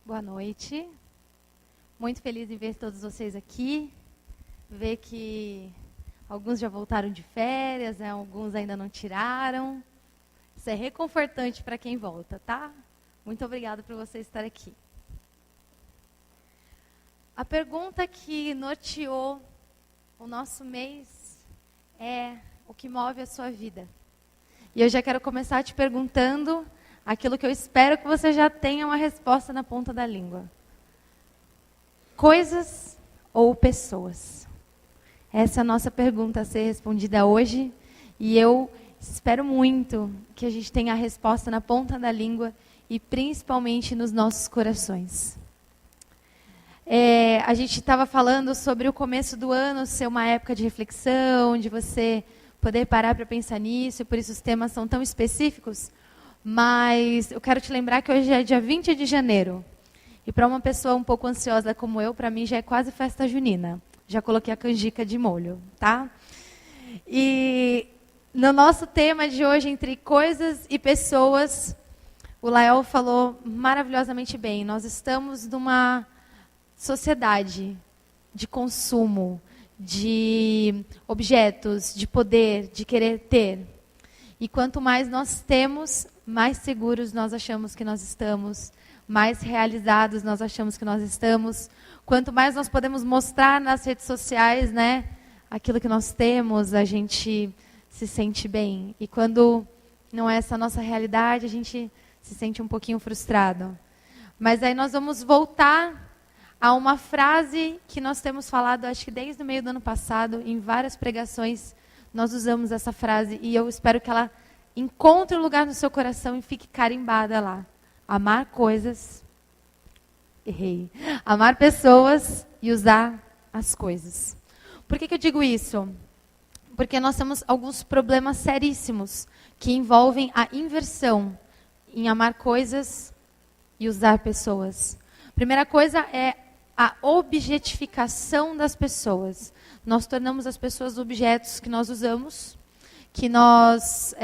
Boa noite. Muito feliz em ver todos vocês aqui. Ver que alguns já voltaram de férias, né? Alguns ainda não tiraram. Isso é reconfortante para quem volta, tá? Muito obrigada por você estar aqui. A pergunta que norteou o nosso mês é: o que move a sua vida? E eu já quero começar te perguntando aquilo que eu espero que você já tenha uma resposta na ponta da língua. Coisas ou pessoas? Essa é a nossa pergunta a ser respondida hoje. E eu espero muito que a gente tenha a resposta na ponta da língua e principalmente nos nossos corações. A gente estava falando sobre o começo do ano ser uma época de reflexão, de você poder parar para pensar nisso, e por isso os temas são tão específicos. Mas eu quero te lembrar que hoje é dia 20 de janeiro. E para uma pessoa um pouco ansiosa como eu, para mim já é quase festa junina. Já coloquei a canjica de molho, tá? E no nosso tema de hoje, entre coisas e pessoas, o Lael falou maravilhosamente bem. Nós estamos numa sociedade de consumo, de objetos, de poder, de querer ter. E quanto mais nós temos, mais seguros nós achamos que nós estamos, mais realizados nós achamos que nós estamos. Quanto mais nós podemos mostrar nas redes sociais, né, aquilo que nós temos, a gente se sente bem. E quando não é essa a nossa realidade, a gente se sente um pouquinho frustrado. Mas aí nós vamos voltar a uma frase que nós temos falado, acho que desde o meio do ano passado, em várias pregações, nós usamos essa frase e eu espero que ela encontre um lugar no seu coração e fique carimbada lá. Amar coisas, amar pessoas e usar as coisas. Por que eu digo isso? Porque nós temos alguns problemas seríssimos que envolvem a inversão em amar coisas e usar pessoas. Primeira coisa é a objetificação das pessoas. Nós tornamos as pessoas objetos que nós usamos, que nós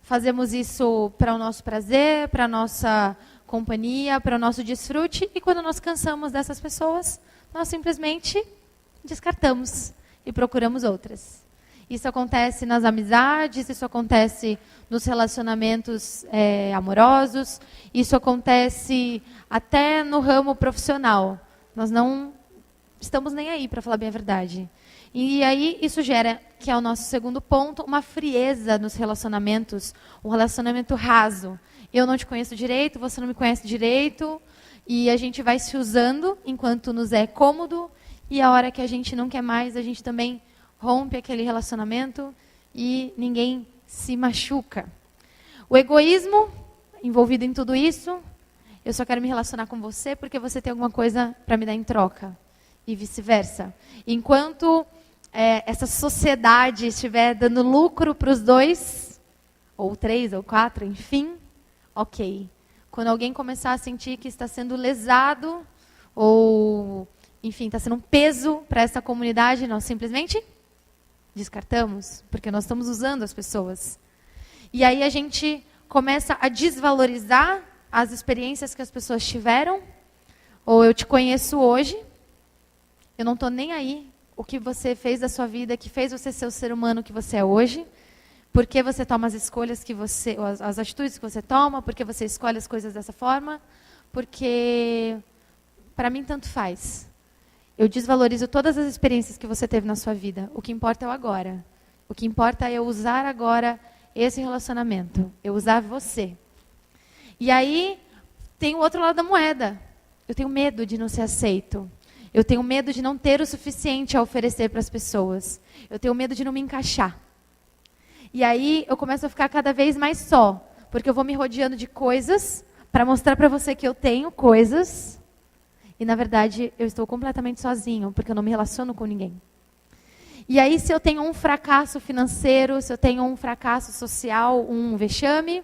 fazemos isso para o nosso prazer, para a nossa companhia, para o nosso desfrute, e quando nós cansamos dessas pessoas, nós simplesmente descartamos e procuramos outras. Isso acontece nas amizades, isso acontece nos relacionamentos amorosos, isso acontece até no ramo profissional. Nós não estamos nem aí, para falar bem a verdade. E aí isso gera, que é o nosso segundo ponto, uma frieza nos relacionamentos, um relacionamento raso. Eu não te conheço direito, você não me conhece direito, e a gente vai se usando enquanto nos é cômodo, e a hora que a gente não quer mais, a gente também rompe aquele relacionamento e ninguém se machuca. O egoísmo envolvido em tudo isso, eu só quero me relacionar com você porque você tem alguma coisa para me dar em troca. E vice-versa. Enquanto essa sociedade estiver dando lucro para os dois, ou 3, ou 4, enfim, ok. Quando alguém começar a sentir que está sendo lesado, ou, enfim, está sendo um peso para essa comunidade, nós simplesmente descartamos, porque nós estamos usando as pessoas. E aí a gente começa a desvalorizar as experiências que as pessoas tiveram, ou eu te conheço hoje, eu não estou nem aí o que você fez da sua vida, que fez você ser o ser humano que você é hoje, porque você toma as escolhas que você, as atitudes que você toma, porque você escolhe as coisas dessa forma, porque para mim tanto faz. Eu desvalorizo todas as experiências que você teve na sua vida. O que importa é o agora. O que importa é eu usar agora esse relacionamento, eu usar você. E aí tem o outro lado da moeda. Eu tenho medo de não ser aceito. Eu tenho medo de não ter o suficiente a oferecer para as pessoas. Eu tenho medo de não me encaixar. E aí eu começo a ficar cada vez mais só. Porque eu vou me rodeando de coisas para mostrar para você que eu tenho coisas. E na verdade eu estou completamente sozinho, porque eu não me relaciono com ninguém. E aí se eu tenho um fracasso financeiro, se eu tenho um fracasso social, um vexame,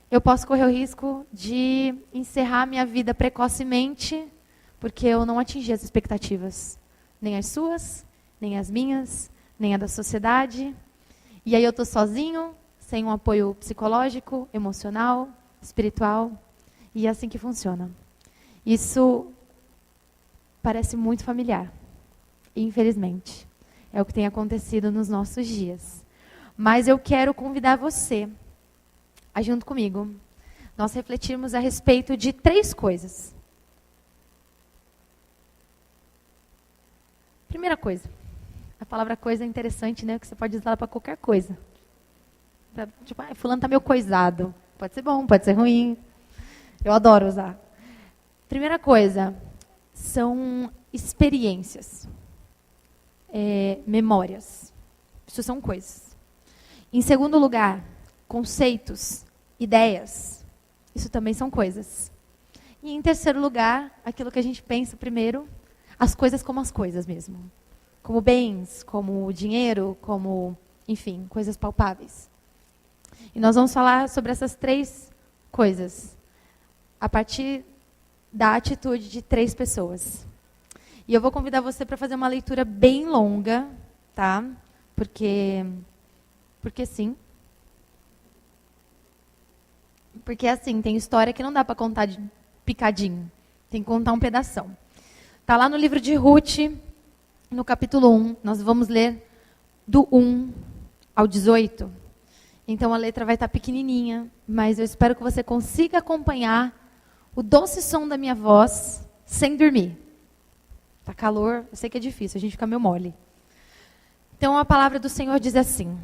eu posso correr o risco de encerrar minha vida precocemente, porque eu não atingi as expectativas. Nem as suas, nem as minhas, nem a da sociedade. E aí eu estou sozinho, sem um apoio psicológico, emocional, espiritual. E é assim que funciona. Isso parece muito familiar, infelizmente. É o que tem acontecido nos nossos dias. Mas eu quero convidar você a, junto comigo, nós refletirmos a respeito de 3 coisas. Primeira coisa. A palavra coisa é interessante, né? Que você pode usar ela para qualquer coisa. Tipo, fulano tá meio coisado. Pode ser bom, pode ser ruim. Eu adoro usar. Primeira coisa, são experiências. Memórias. Isso são coisas. Em segundo lugar, conceitos, ideias. Isso também são coisas. E em terceiro lugar, aquilo que a gente pensa primeiro, as coisas como as coisas mesmo. Como bens, como dinheiro, como, enfim, coisas palpáveis. E nós vamos falar sobre essas 3 coisas a partir da atitude de 3 pessoas. E eu vou convidar você para fazer uma leitura bem longa, tá? Porque sim. Porque assim, tem história que não dá para contar de picadinho. Tem que contar um pedação. Tá lá no livro de Ruth, no capítulo 1, nós vamos ler do 1 ao 18. Então a letra vai estar pequenininha, mas eu espero que você consiga acompanhar o doce som da minha voz sem dormir. Tá calor, eu sei que é difícil, a gente fica meio mole. Então a palavra do Senhor diz assim: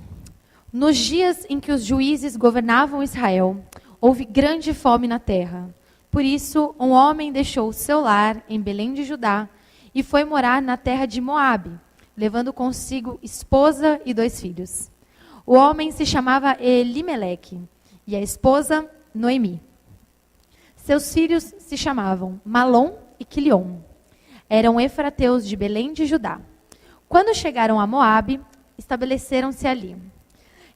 nos dias em que os juízes governavam Israel, houve grande fome na terra. Por isso, um homem deixou o seu lar em Belém de Judá e foi morar na terra de Moabe, levando consigo esposa e 2 filhos. O homem se chamava Elimeleque e a esposa Noemi. Seus filhos se chamavam Malom e Quilion. Eram efrateus de Belém de Judá. Quando chegaram a Moabe, estabeleceram-se ali.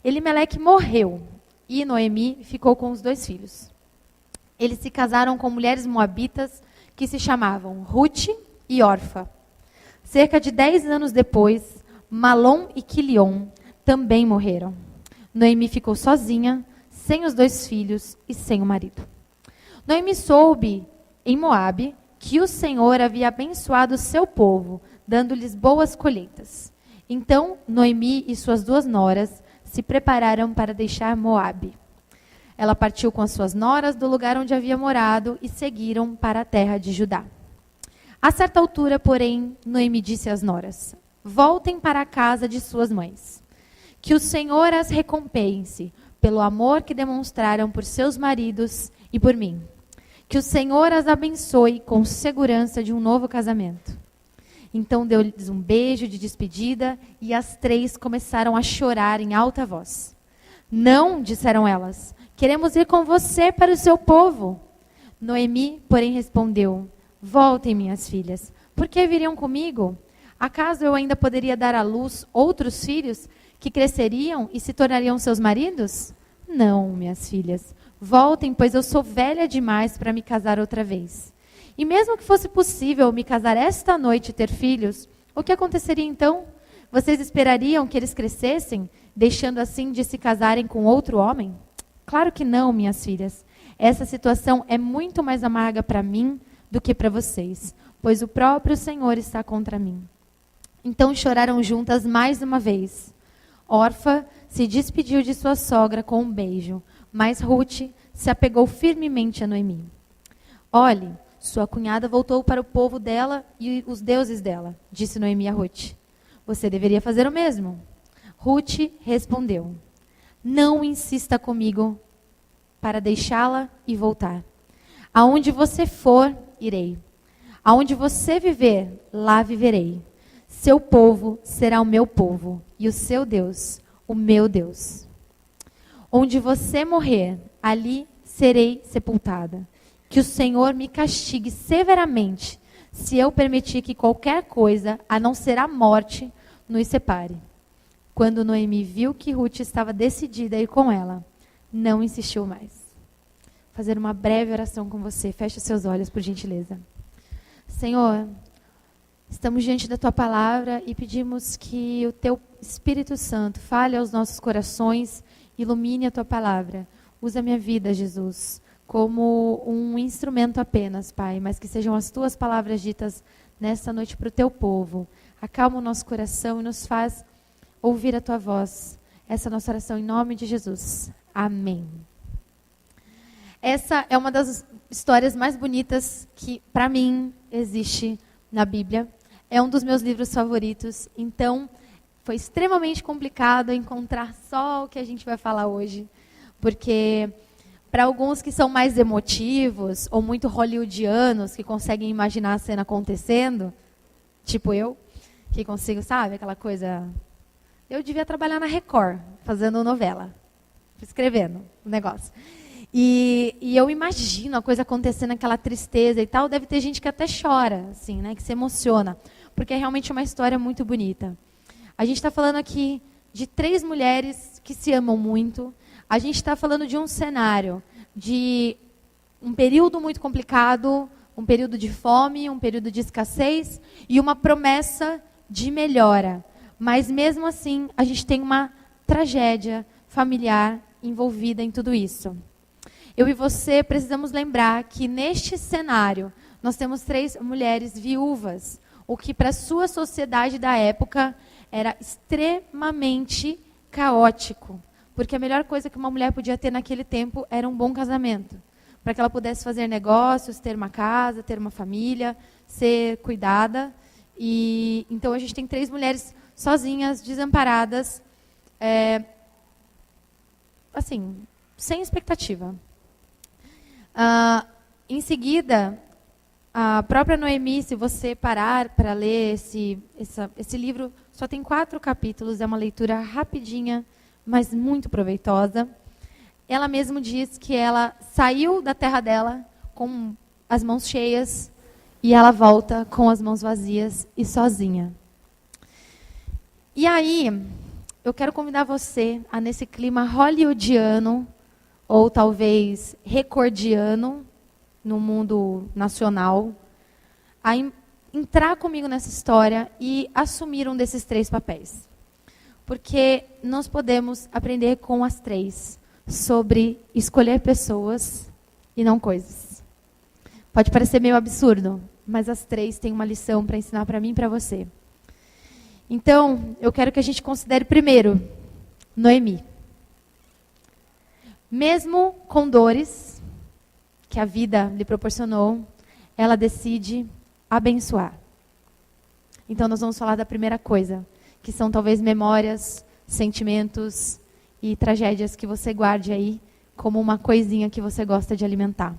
Elimeleque morreu e Noemi ficou com os 2 filhos. Eles se casaram com mulheres moabitas que se chamavam Ruth e Orfa. Cerca de 10 anos depois, Malom e Quilion também morreram. Noemi ficou sozinha, sem os 2 filhos e sem o marido. Noemi soube, em Moabe, que o Senhor havia abençoado o seu povo, dando-lhes boas colheitas. Então, Noemi e suas 2 noras se prepararam para deixar Moabe. Ela partiu com as suas noras do lugar onde havia morado e seguiram para a terra de Judá. A certa altura, porém, Noemi disse às noras: voltem para a casa de suas mães. Que o Senhor as recompense pelo amor que demonstraram por seus maridos e por mim. Que o Senhor as abençoe com segurança de um novo casamento. Então deu-lhes um beijo de despedida e as 3 começaram a chorar em alta voz. Não, disseram elas, queremos ir com você para o seu povo. Noemi, porém, respondeu: voltem, minhas filhas, por que viriam comigo? Acaso eu ainda poderia dar à luz outros filhos que cresceriam e se tornariam seus maridos? Não, minhas filhas, voltem, pois eu sou velha demais para me casar outra vez. E mesmo que fosse possível me casar esta noite e ter filhos, o que aconteceria então? Vocês esperariam que eles crescessem, deixando assim de se casarem com outro homem? Claro que não, minhas filhas. Essa situação é muito mais amarga para mim do que para vocês, pois o próprio Senhor está contra mim. Então choraram juntas mais uma vez. Orfa se despediu de sua sogra com um beijo, mas Ruth se apegou firmemente a Noemi. Olhe, sua cunhada voltou para o povo dela e os deuses dela, disse Noemi a Ruth. Você deveria fazer o mesmo. Ruth respondeu: não insista comigo para deixá-la e voltar. Aonde você for, irei. Aonde você viver, lá viverei. Seu povo será o meu povo, e o seu Deus, o meu Deus. Onde você morrer, ali serei sepultada. Que o Senhor me castigue severamente, se eu permitir que qualquer coisa, a não ser a morte, nos separe. Quando Noemi viu que Ruth estava decidida a ir com ela, não insistiu mais. Vou fazer uma breve oração com você. Feche os seus olhos, por gentileza. Senhor, estamos diante da Tua palavra e pedimos que o Teu Espírito Santo fale aos nossos corações, ilumine a Tua palavra. Usa a minha vida, Jesus, como um instrumento apenas, Pai, mas que sejam as Tuas palavras ditas nessa noite para o Teu povo. Acalma o nosso coração e nos faz ouvir a Tua voz. Essa é a nossa oração em nome de Jesus. Amém. Essa é uma das histórias mais bonitas que, para mim, existe na Bíblia. É um dos meus livros favoritos, então foi extremamente complicado encontrar só o que a gente vai falar hoje, porque para alguns que são mais emotivos ou muito hollywoodianos, que conseguem imaginar a cena acontecendo, tipo eu, que consigo, sabe, aquela coisa... Eu devia trabalhar na Record, fazendo novela, escrevendo o negócio. E eu imagino a coisa acontecendo, aquela tristeza e tal, deve ter gente que até chora, assim, né, que se emociona, porque é realmente uma história muito bonita. A gente está falando aqui de 3 mulheres que se amam muito. A gente está falando de um cenário de um período muito complicado, um período de fome, um período de escassez e uma promessa de melhora. Mas mesmo assim, a gente tem uma tragédia familiar envolvida em tudo isso. Eu e você precisamos lembrar que neste cenário nós temos 3 mulheres viúvas, o que para a sua sociedade da época era extremamente caótico. Porque a melhor coisa que uma mulher podia ter naquele tempo era um bom casamento. Para que ela pudesse fazer negócios, ter uma casa, ter uma família, ser cuidada. E então a gente tem 3 mulheres sozinhas, desamparadas, assim, sem expectativa. Em seguida, a própria Noemi, se você parar para ler esse livro, só tem 4 capítulos, é uma leitura rapidinha, mas muito proveitosa. Ela mesma diz que ela saiu da terra dela com as mãos cheias e ela volta com as mãos vazias e sozinha. E aí, eu quero convidar você a, nesse clima hollywoodiano, ou talvez recordiano, no mundo nacional, a entrar comigo nessa história e assumir um desses 3 papéis. Porque nós podemos aprender com as 3 sobre escolher pessoas e não coisas. Pode parecer meio absurdo, mas as 3 têm uma lição para ensinar para mim e para você. Então, eu quero que a gente considere primeiro Noemi. Mesmo com dores que a vida lhe proporcionou, ela decide abençoar. Então, nós vamos falar da primeira coisa, que são talvez memórias, sentimentos e tragédias que você guarde aí como uma coisinha que você gosta de alimentar.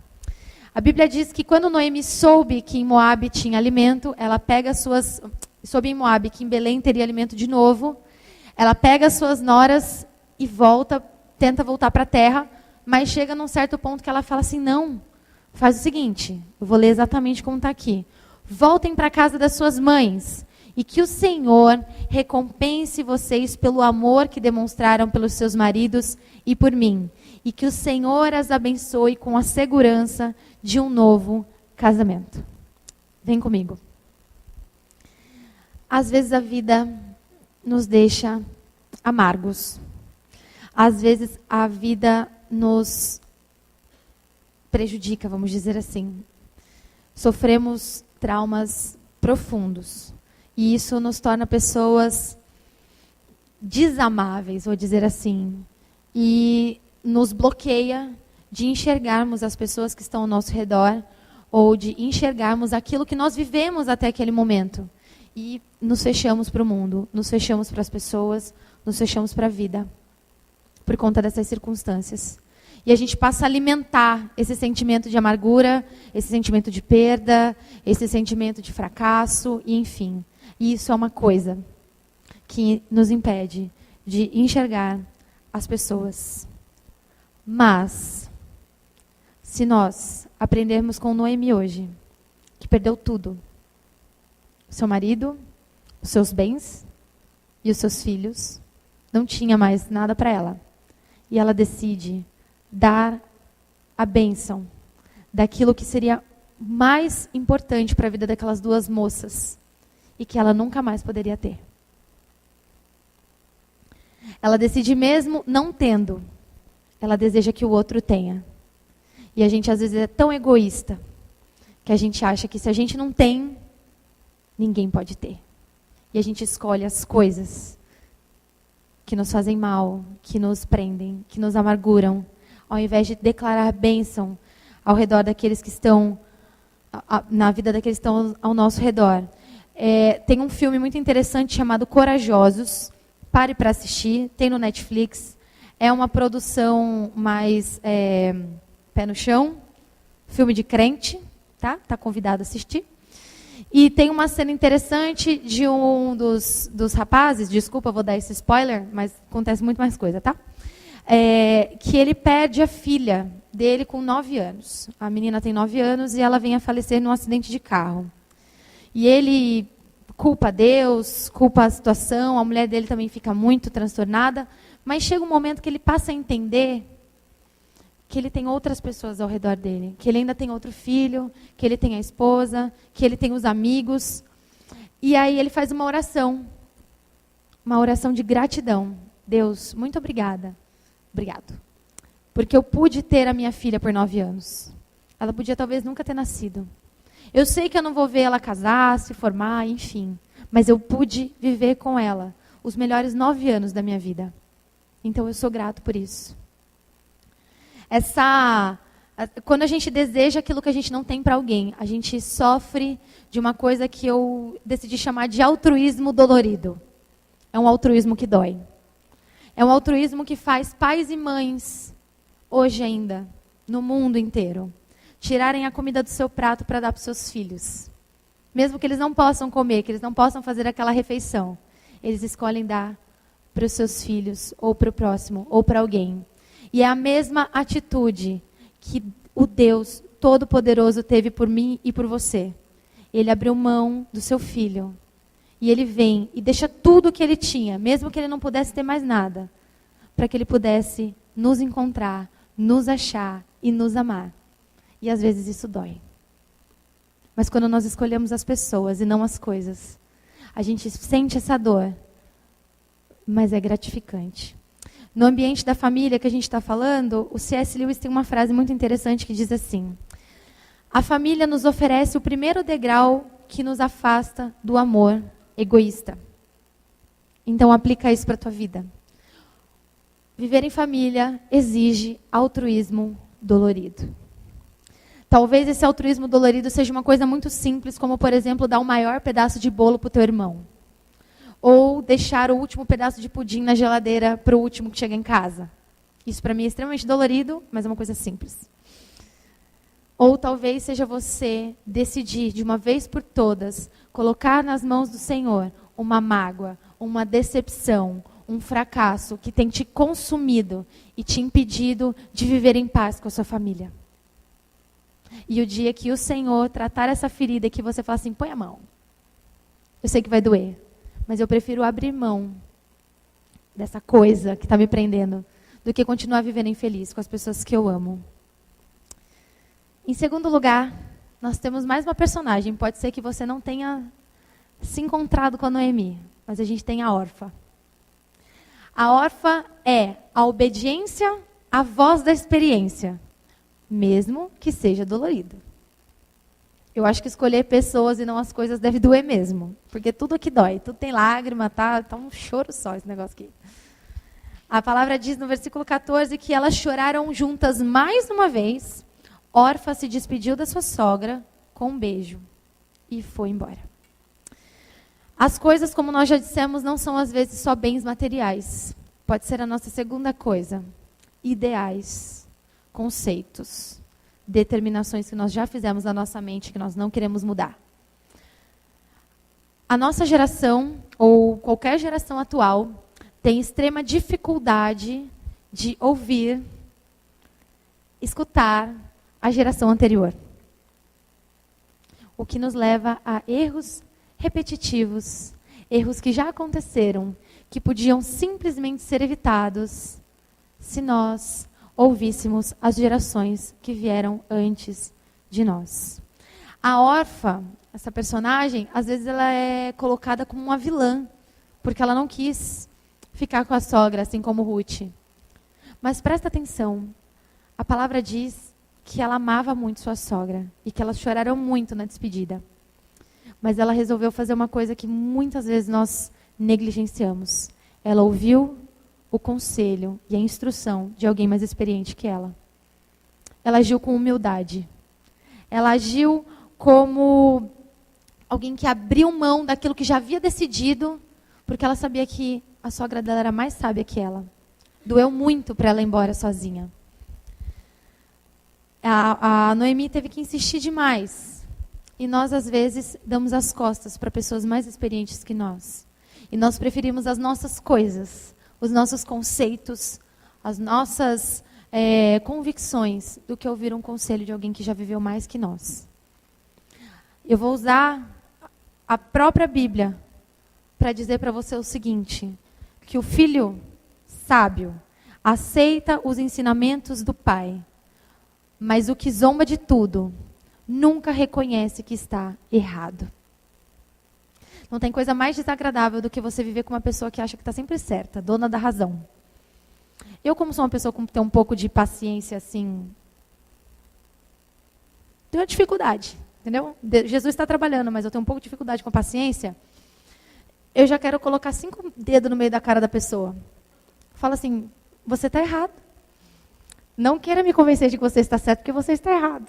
A Bíblia diz que quando Noemi soube que em Moabe tinha alimento, ela pega soube em Moabe que em Belém teria alimento de novo, ela pega as suas noras e tenta voltar para a terra, mas chega num certo ponto que ela fala assim, não, faz o seguinte, eu vou ler exatamente como está aqui. Voltem para a casa das suas mães e que o Senhor recompense vocês pelo amor que demonstraram pelos seus maridos e por mim. E que o Senhor as abençoe com a segurança de um novo casamento. Vem comigo. Às vezes a vida nos deixa amargos. Às vezes a vida nos prejudica, vamos dizer assim. Sofremos traumas profundos. E isso nos torna pessoas desamáveis, vou dizer assim. E nos bloqueia de enxergarmos as pessoas que estão ao nosso redor ou de enxergarmos aquilo que nós vivemos até aquele momento. E nos fechamos para o mundo, nos fechamos para as pessoas, nos fechamos para a vida. Por conta dessas circunstâncias. E a gente passa a alimentar esse sentimento de amargura, esse sentimento de perda, esse sentimento de fracasso, e enfim. E isso é uma coisa que nos impede de enxergar as pessoas. Mas, se nós aprendermos com Noemi hoje, que perdeu tudo, o seu marido, os seus bens e os seus filhos, não tinha mais nada para ela. E ela decide dar a bênção daquilo que seria mais importante para a vida daquelas 2 moças e que ela nunca mais poderia ter. Ela decide mesmo não tendo, ela deseja que o outro tenha. E a gente às vezes é tão egoísta que a gente acha que se a gente não tem, ninguém pode ter. E a gente escolhe as coisas que nos fazem mal, que nos prendem, que nos amarguram, ao invés de declarar bênção ao redor daqueles que estão, na vida daqueles que estão ao nosso redor. Tem um filme muito interessante chamado Corajosos. Pare para assistir, tem no Netflix. É uma produção mais pé no chão, filme de crente, tá? Tá convidado a assistir. E tem uma cena interessante de um dos rapazes, desculpa, vou dar esse spoiler, mas acontece muito mais coisa, tá? Que ele perde a filha dele com 9 anos. A menina tem 9 anos e ela vem a falecer num acidente de carro. E ele culpa Deus, culpa a situação, a mulher dele também fica muito transtornada, mas chega um momento que ele passa a entender que ele tem outras pessoas ao redor dele, que ele ainda tem outro filho, que ele tem a esposa, que ele tem os amigos. E aí ele faz uma oração de gratidão. Deus, muito obrigada. Obrigado. Porque eu pude ter a minha filha por 9 anos. Ela podia talvez nunca ter nascido. Eu sei que eu não vou ver ela casar, se formar, enfim. Mas eu pude viver com ela os melhores 9 anos da minha vida. Então eu sou grato por isso. Quando a gente deseja aquilo que a gente não tem para alguém, a gente sofre de uma coisa que eu decidi chamar de altruísmo dolorido. É um altruísmo que dói. É um altruísmo que faz pais e mães, hoje ainda, no mundo inteiro, tirarem a comida do seu prato para dar para os seus filhos. Mesmo que eles não possam comer, que eles não possam fazer aquela refeição, eles escolhem dar para os seus filhos, ou para o próximo, ou para alguém. E é a mesma atitude que o Deus Todo-Poderoso teve por mim e por você. Ele abriu mão do seu filho. E ele vem e deixa tudo o que ele tinha, mesmo que ele não pudesse ter mais nada, para que ele pudesse nos encontrar, nos achar e nos amar. E às vezes isso dói. Mas quando nós escolhemos as pessoas e não as coisas, a gente sente essa dor, mas é gratificante. No ambiente da família que a gente está falando, o C.S. Lewis tem uma frase muito interessante que diz assim: a família nos oferece o primeiro degrau que nos afasta do amor egoísta. Então aplica isso para a tua vida. Viver em família exige altruísmo dolorido. Talvez esse altruísmo dolorido seja uma coisa muito simples, como, por exemplo, dar o maior pedaço de bolo para o teu irmão. Ou deixar o último pedaço de pudim na geladeira para o último que chega em casa. Isso para mim é extremamente dolorido, mas é uma coisa simples. Ou talvez seja você decidir, de uma vez por todas, colocar nas mãos do Senhor uma mágoa, uma decepção, um fracasso que tem te consumido e te impedido de viver em paz com a sua família. E o dia que o Senhor tratar essa ferida e que você fala assim, põe a mão. Eu sei que vai doer, mas eu prefiro abrir mão dessa coisa que está me prendendo do que continuar vivendo infeliz com as pessoas que eu amo. Em segundo lugar, nós temos mais uma personagem. Pode ser que você não tenha se encontrado com a Noemi, mas a gente tem a Orfa. A Orfa é a obediência à voz da experiência, mesmo que seja dolorido. Eu acho que escolher pessoas e não as coisas deve doer mesmo, porque tudo aqui dói, tudo tem lágrima, tá um choro só esse negócio aqui. A palavra diz no versículo 14 que elas choraram juntas mais uma vez. Orfa se despediu da sua sogra com um beijo e foi embora. As coisas, como nós já dissemos, não são às vezes só bens materiais. Pode ser a nossa segunda coisa. Ideais, conceitos, determinações que nós já fizemos na nossa mente que nós não queremos mudar. A nossa geração, ou qualquer geração atual, tem extrema dificuldade de ouvir, escutar a geração anterior. O que nos leva a erros repetitivos, erros que já aconteceram, que podiam simplesmente ser evitados se nós ouvíssemos as gerações que vieram antes de nós. A Orfa, essa personagem, às vezes ela é colocada como uma vilã, porque ela não quis ficar com a sogra, assim como Ruth. Mas presta atenção, a palavra diz que ela amava muito sua sogra e que elas choraram muito na despedida. Mas ela resolveu fazer uma coisa que muitas vezes nós negligenciamos. Ela ouviu o conselho e a instrução de alguém mais experiente que ela. Ela agiu com humildade. Ela agiu como alguém que abriu mão daquilo que já havia decidido, porque ela sabia que a sogra dela era mais sábia que ela. Doeu muito para ela ir embora sozinha. A Noemi teve que insistir demais. E nós, às vezes, damos as costas para pessoas mais experientes que nós. E nós preferimos as nossas coisas, os nossos conceitos, as nossas convicções, do que ouvir um conselho de alguém que já viveu mais que nós. Eu vou usar a própria Bíblia para dizer para você o seguinte, que o filho sábio aceita os ensinamentos do pai, mas o que zomba de tudo nunca reconhece que está errado. Não tem coisa mais desagradável do que você viver com uma pessoa que acha que está sempre certa, dona da razão. Eu, como sou uma pessoa que tem um pouco de paciência, assim, tenho uma dificuldade, entendeu? Jesus está trabalhando, mas eu tenho um pouco de dificuldade com a paciência. Eu já quero colocar 5 dedos no meio da cara da pessoa. Fala assim, você está errado. Não queira me convencer de que você está certo, porque você está errado.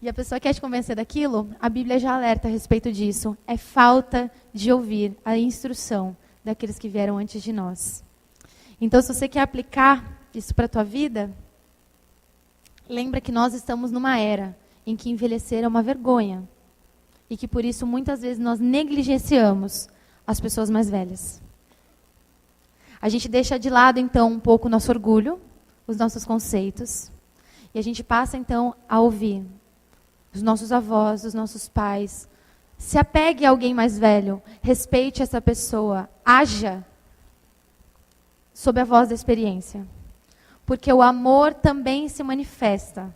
E a pessoa quer te convencer daquilo, a Bíblia já alerta a respeito disso. É falta de ouvir a instrução daqueles que vieram antes de nós. Então, se você quer aplicar isso para a tua vida, lembra que nós estamos numa era em que envelhecer é uma vergonha. E que por isso, muitas vezes, nós negligenciamos as pessoas mais velhas. A gente deixa de lado, então, um pouco o nosso orgulho, os nossos conceitos. E a gente passa, então, a ouvir os nossos avós, os nossos pais. Se apegue a alguém mais velho, respeite essa pessoa, haja sob a voz da experiência. Porque o amor também se manifesta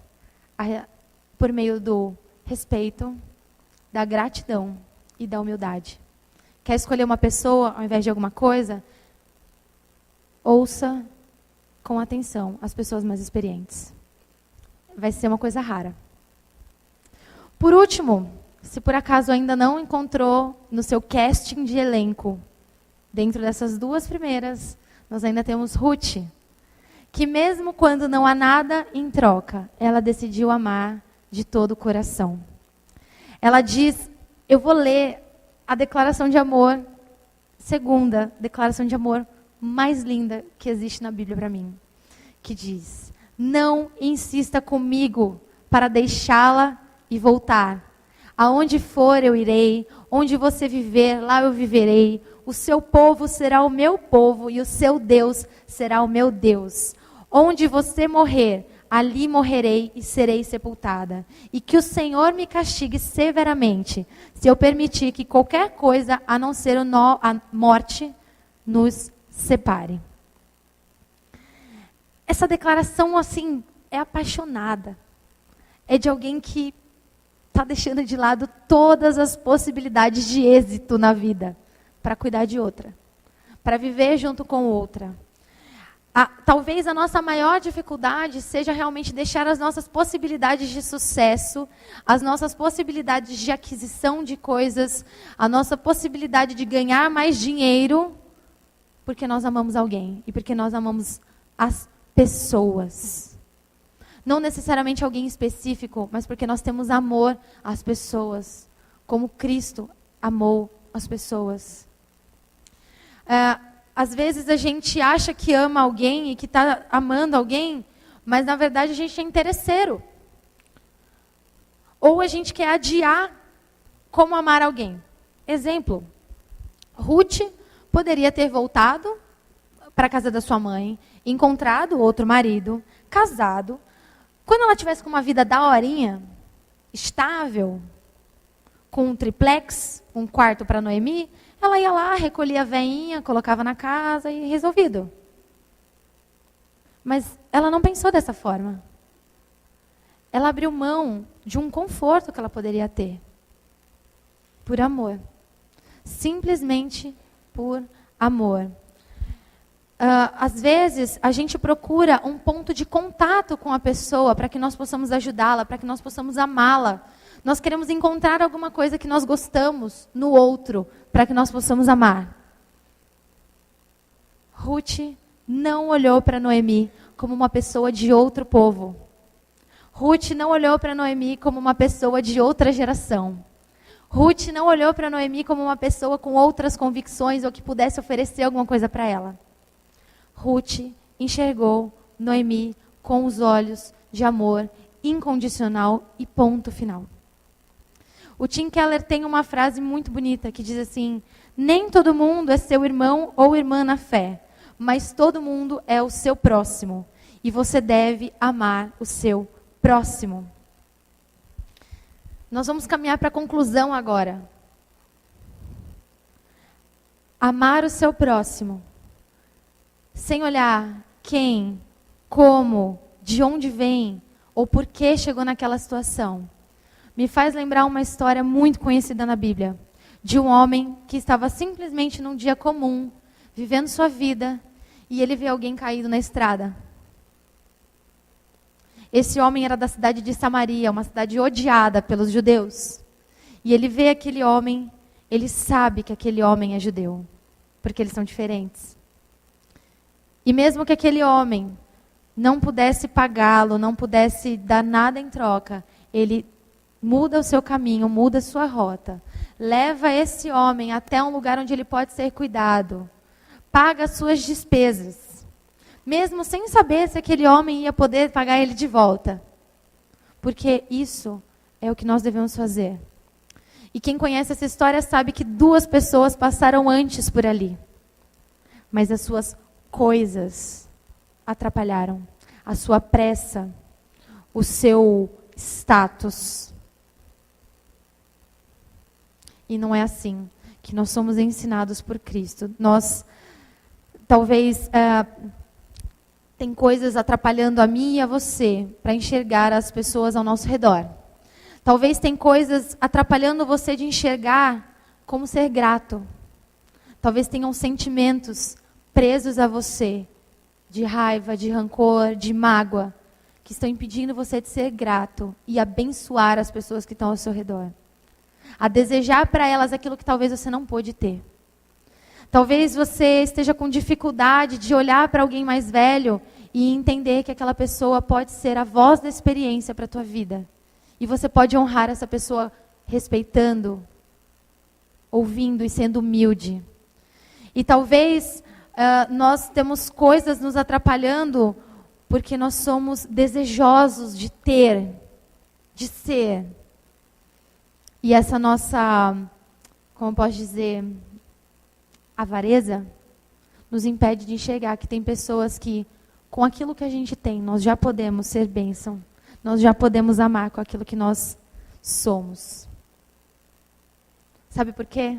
por meio do respeito, da gratidão e da humildade. Quer escolher uma pessoa ao invés de alguma coisa? Ouça com atenção as pessoas mais experientes. Vai ser uma coisa rara. Por último, se por acaso ainda não encontrou no seu casting de elenco, dentro dessas 2 primeiras, nós ainda temos Ruth, que mesmo quando não há nada em troca, ela decidiu amar de todo o coração. Ela diz, eu vou ler a declaração de amor, segunda declaração de amor mais linda que existe na Bíblia para mim, que diz, não insista comigo para deixá-la e voltar. Aonde for eu irei, onde você viver, lá eu viverei. O seu povo será o meu povo e o seu Deus será o meu Deus. Onde você morrer, ali morrerei e serei sepultada. E que o Senhor me castigue severamente, se eu permitir que qualquer coisa, a não ser a morte, nos separe. Essa declaração, assim, é apaixonada. É de alguém que está deixando de lado todas as possibilidades de êxito na vida para cuidar de outra, para viver junto com outra. Talvez a nossa maior dificuldade seja realmente deixar as nossas possibilidades de sucesso, as nossas possibilidades de aquisição de coisas, a nossa possibilidade de ganhar mais dinheiro, porque nós amamos alguém e porque nós amamos as pessoas. Não necessariamente alguém específico, mas porque nós temos amor às pessoas, como Cristo amou as pessoas. Às vezes a gente acha que ama alguém e que está amando alguém, mas na verdade a gente é interesseiro. Ou a gente quer adiar como amar alguém. Exemplo, Ruth poderia ter voltado para a casa da sua mãe, encontrado outro marido, casado. Quando ela tivesse com uma vida daorinha, estável, com um triplex, um quarto para Noemi, ela ia lá, recolhia a veinha, colocava na casa e resolvido. Mas ela não pensou dessa forma. Ela abriu mão de um conforto que ela poderia ter. Por amor. Simplesmente por amor. Às vezes, a gente procura um ponto de contato com a pessoa para que nós possamos ajudá-la, para que nós possamos amá-la. Nós queremos encontrar alguma coisa que nós gostamos no outro, para que nós possamos amar. Ruth não olhou para Noemi como uma pessoa de outro povo. Ruth não olhou para Noemi como uma pessoa de outra geração. Ruth não olhou para Noemi como uma pessoa com outras convicções ou que pudesse oferecer alguma coisa para ela. Ruth enxergou Noemi com os olhos de amor incondicional e ponto final. O Tim Keller tem uma frase muito bonita que diz assim: nem todo mundo é seu irmão ou irmã na fé, mas todo mundo é o seu próximo. E você deve amar o seu próximo. Nós vamos caminhar para a conclusão agora. Amar o seu próximo, sem olhar quem, como, de onde vem ou por que chegou naquela situação, me faz lembrar uma história muito conhecida na Bíblia, de um homem que estava simplesmente num dia comum, vivendo sua vida, e ele vê alguém caído na estrada. Esse homem era da cidade de Samaria, uma cidade odiada pelos judeus. E ele vê aquele homem, ele sabe que aquele homem é judeu, porque eles são diferentes. E mesmo que aquele homem não pudesse pagá-lo, não pudesse dar nada em troca, ele muda o seu caminho, muda a sua rota, leva esse homem até um lugar onde ele pode ser cuidado, paga as suas despesas, mesmo sem saber se aquele homem ia poder pagar ele de volta. Porque isso é o que nós devemos fazer. E quem conhece essa história sabe que 2 pessoas passaram antes por ali. Mas as suas coisas atrapalharam. A sua pressa, o seu status. E não é assim que nós somos ensinados por Cristo. Nós, talvez, tem coisas atrapalhando a mim e a você para enxergar as pessoas ao nosso redor. Talvez tem coisas atrapalhando você de enxergar como ser grato. Talvez tenham sentimentos presos a você, de raiva, de rancor, de mágoa, que estão impedindo você de ser grato e abençoar as pessoas que estão ao seu redor. A desejar para elas aquilo que talvez você não pôde ter. Talvez você esteja com dificuldade de olhar para alguém mais velho e entender que aquela pessoa pode ser a voz da experiência para a tua vida. E você pode honrar essa pessoa respeitando, ouvindo e sendo humilde. E talvez nós temos coisas nos atrapalhando porque nós somos desejosos de ter, de ser. E essa nossa, como eu posso dizer, avareza, nos impede de enxergar que tem pessoas que, com aquilo que a gente tem, nós já podemos ser bênção. Nós já podemos amar com aquilo que nós somos. Sabe por quê?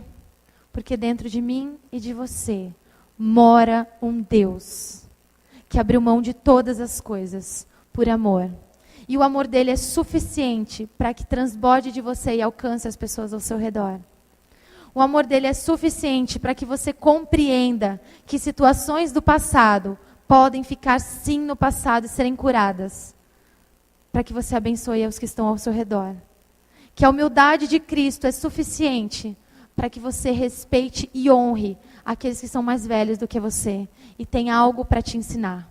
Porque dentro de mim e de você mora um Deus que abriu mão de todas as coisas por amor. E o amor dele é suficiente para que transborde de você e alcance as pessoas ao seu redor. O amor dele é suficiente para que você compreenda que situações do passado podem ficar sim no passado e serem curadas. Para que você abençoe os que estão ao seu redor. Que a humildade de Cristo é suficiente para que você respeite e honre aqueles que são mais velhos do que você e tenha algo para te ensinar.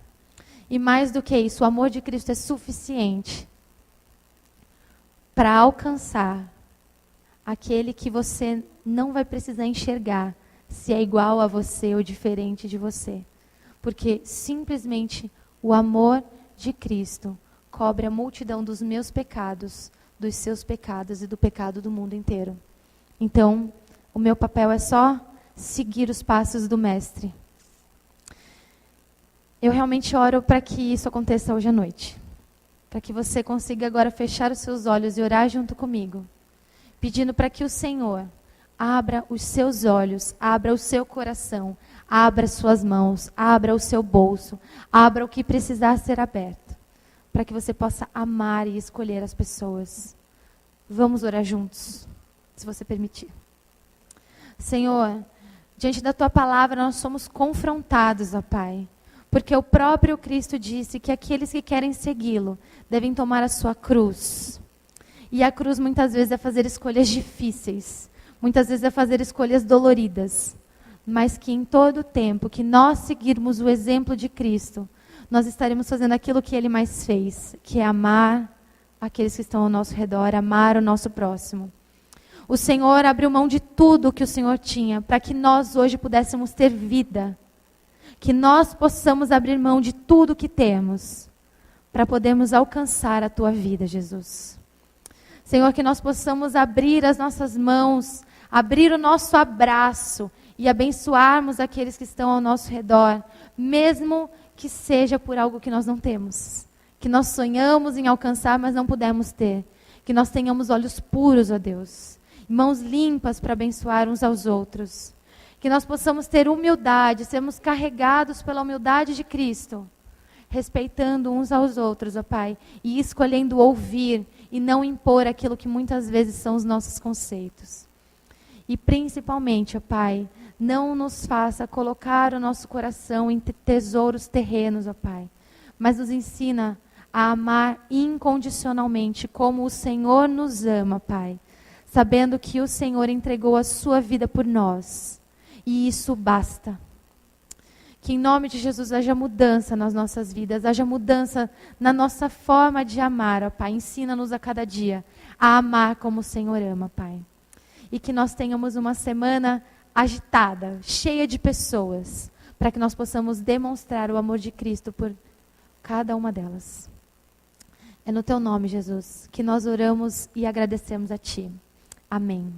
E mais do que isso, o amor de Cristo é suficiente para alcançar aquele que você não vai precisar enxergar se é igual a você ou diferente de você. Porque simplesmente o amor de Cristo cobre a multidão dos meus pecados, dos seus pecados e do pecado do mundo inteiro. Então, o meu papel é só seguir os passos do Mestre. Eu realmente oro para que isso aconteça hoje à noite. Para que você consiga agora fechar os seus olhos e orar junto comigo. Pedindo para que o Senhor abra os seus olhos, abra o seu coração, abra suas mãos, abra o seu bolso, abra o que precisar ser aberto. Para que você possa amar e escolher as pessoas. Vamos orar juntos, se você permitir. Senhor, Diante da tua palavra, nós somos confrontados, ó Pai. Porque o próprio Cristo disse que aqueles que querem segui-lo devem tomar a sua cruz. E a cruz muitas vezes é fazer escolhas difíceis. Muitas vezes é fazer escolhas doloridas. Mas que em todo o tempo que nós seguirmos o exemplo de Cristo, nós estaremos fazendo aquilo que Ele mais fez, que é amar aqueles que estão ao nosso redor, amar o nosso próximo. O Senhor abriu mão de tudo o que o Senhor tinha, para que nós hoje pudéssemos ter vida. Que nós possamos abrir mão de tudo que temos, para podermos alcançar a tua vida, Jesus. Senhor, que nós possamos abrir as nossas mãos, abrir o nosso abraço e abençoarmos aqueles que estão ao nosso redor, mesmo que seja por algo que nós não temos. Que nós sonhamos em alcançar, mas não pudemos ter. Que nós tenhamos olhos puros, ó Deus, mãos limpas para abençoar uns aos outros. Que nós possamos ter humildade, sermos carregados pela humildade de Cristo, respeitando uns aos outros, ó Pai, e escolhendo ouvir e não impor aquilo que muitas vezes são os nossos conceitos. E principalmente, ó Pai, não nos faça colocar o nosso coração em tesouros terrenos, ó Pai, mas nos ensina a amar incondicionalmente como o Senhor nos ama, Pai, sabendo que o Senhor entregou a sua vida por nós. E isso basta. Que em nome de Jesus haja mudança nas nossas vidas, haja mudança na nossa forma de amar, ó Pai. Ensina-nos a cada dia a amar como o Senhor ama, Pai. E que nós tenhamos uma semana agitada, cheia de pessoas, para que nós possamos demonstrar o amor de Cristo por cada uma delas. É no teu nome, Jesus, que nós oramos e agradecemos a Ti. Amém.